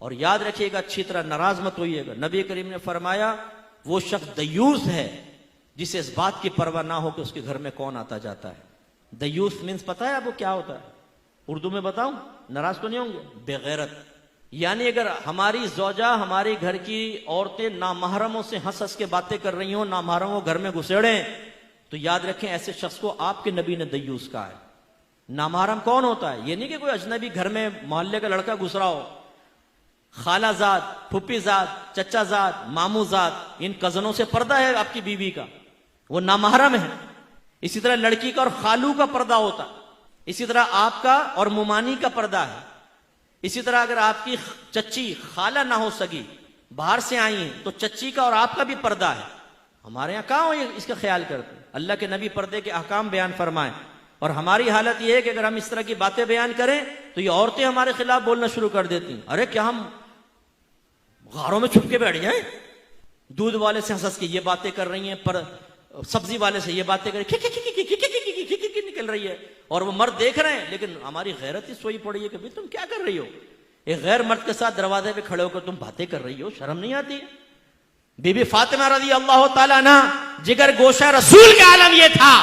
और याद रखिएगा, अच्छी तरह नाराज मत होइएगा। नबी करीम ने फरमाया वो शख्स दयूस है जिसे इस बात की परवाह ना हो कि उसके घर में कौन आता जाता है। दयूस मीन्स पता है आपको क्या होता है? उर्दू में बताऊं, नाराज तो नहीं होंगे? बेगैरत। यानी अगर हमारी ज़ौजा, हमारी घर की औरतें नामहरमों से हंस हंस के बातें कर रही हो, नामहरम वो घर में घुसेड़े, तो याद रखें ऐसे शख्स को आपके नबी ने दयूस कहा है। नामहरम कौन होता है? ये नहीं कि कोई अजनबी घर में मोहल्ले का लड़का घुस रहा हो, खालाजाद, फुप्पीजाद, चचाजाद, मामूजाद, इन कजनों से पर्दा है आपकी बीवी का, वो नामहरम है। इसी तरह लड़की का और खालू का पर्दा होता है, इसी तरह आपका और मुमानी का पर्दा है। इसी तरह अगर आपकी चच्ची खाला ना हो सकी, बाहर से आई है, तो चच्ची का और आपका भी पर्दा है। हमारे यहां कहां हो ये इसका ख्याल करते? अल्लाह के नबी पर्दे के अहकाम बयान फरमाए, और हमारी हालत यह है कि अगर हम इस तरह की बातें बयान करें तो ये औरतें हमारे खिलाफ बोलना शुरू कर देती हैं। अरे क्या हम गारों में छुप के बैठ जाए? दूध वाले से हंस के ये बातें कर रही हैं, पर सब्जी वाले से ये बातें कर निकल रही है, और वो मर्द देख रहे हैं, लेकिन हमारी गैरत ही सोई पड़ी है कि भाई तुम क्या कर रही हो? एक गैर मर्द के साथ दरवाजे पे खड़े होकर तुम बातें कर रही हो, शर्म नहीं आती? बीबी फातिमा रज़ी अल्लाह ताला अन्हा, जिगर गोशा रसूल का आलम यह था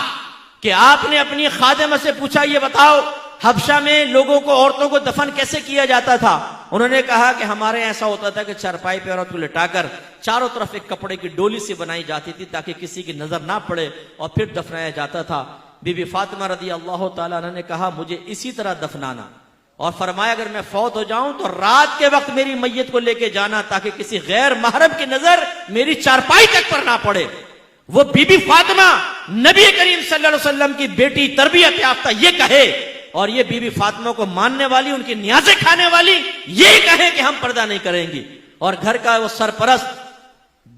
कि आपने अपनी खादिमा से पूछा, ये बताओ हबशा में लोगों को, औरतों को दफन कैसे किया जाता था? उन्होंने कहा कि हमारे ऐसा होता था कि चारपाई पे औरत को लिटाकर चारों तरफ एक कपड़े की डोली से बनाई जाती थी ताकि किसी की नजर ना पड़े, और फिर दफनाया जाता था। बीबी फातिमा रज़ी अल्लाह ताला अन्हा ने कहा मुझे इसी तरह दफनाना, और फरमाया अगर मैं फौत हो जाऊं तो रात के वक्त मेरी मैयत को लेके जाना ताकि किसी गैर महरम की नजर मेरी चारपाई तक पर ना पड़े। वो बीबी फातिमा नबी करीम सल्लल्लाहु अलैहि वसल्लम की बेटी, तरबियत याफ्ता, ये कहे, और ये बीबी फातिमा को मानने वाली, उनकी न्याज़ें खाने वाली, ये कहे कि हम पर्दा नहीं करेंगी, और घर का वो सरपरस्त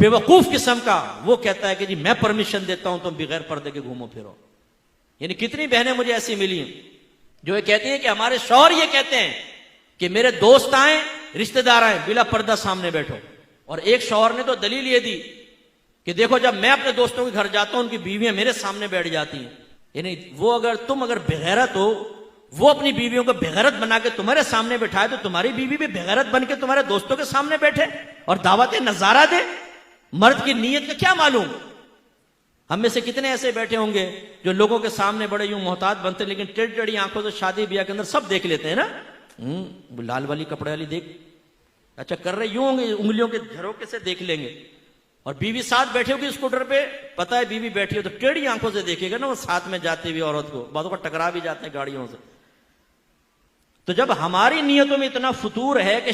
बेवकूफ किस्म का वो कहता है कि जी मैं परमिशन देता हूं तुम बगैर पर्दे के घूमो फिरो। यानी कितनी बहनें मुझे ऐसी मिली जो ये कहती हैं कि हमारे शौहर ये कहते हैं कि मेरे दोस्त आए, रिश्तेदार आए, बिला पर्दा सामने बैठो। और एक शौहर ने तो दलील ये दी कि देखो जब मैं अपने दोस्तों के घर जाता हूं उनकी बीवियां मेरे सामने बैठ जाती हैं। यानी वो अगर तुम बेगैरत हो, वो अपनी बीवियों को बेगैरत बना के तुम्हारे सामने बैठाए, तो तुम्हारी बीवी भी बेगैरत बन के तुम्हारे दोस्तों के सामने बैठे और दावत नजारा दे। मर्द की नीयत का क्या मालूम? हम में से कितने ऐसे बैठे होंगे जो लोगों के सामने बड़े यूं मोहतात बनते, लेकिन टेढ़ी टेढ़ी आंखों से शादी ब्याह के अंदर सब देख लेते हैं ना। लाल वाली कपड़े वाली देख, अच्छा कर रहे यूं होंगे, उंगलियों के झरोके से देख लेंगे। और बीवी साथ बैठे होगी स्कूटर पे, पता है बीवी बैठी हो, तो टेढ़ी आंखों से देखेगा ना वो साथ में जाती हुई औरत को, बातों का टकरा भी जाते हैं गाड़ियों से। तो जब हमारी नीयतों में इतना फुतूर है कि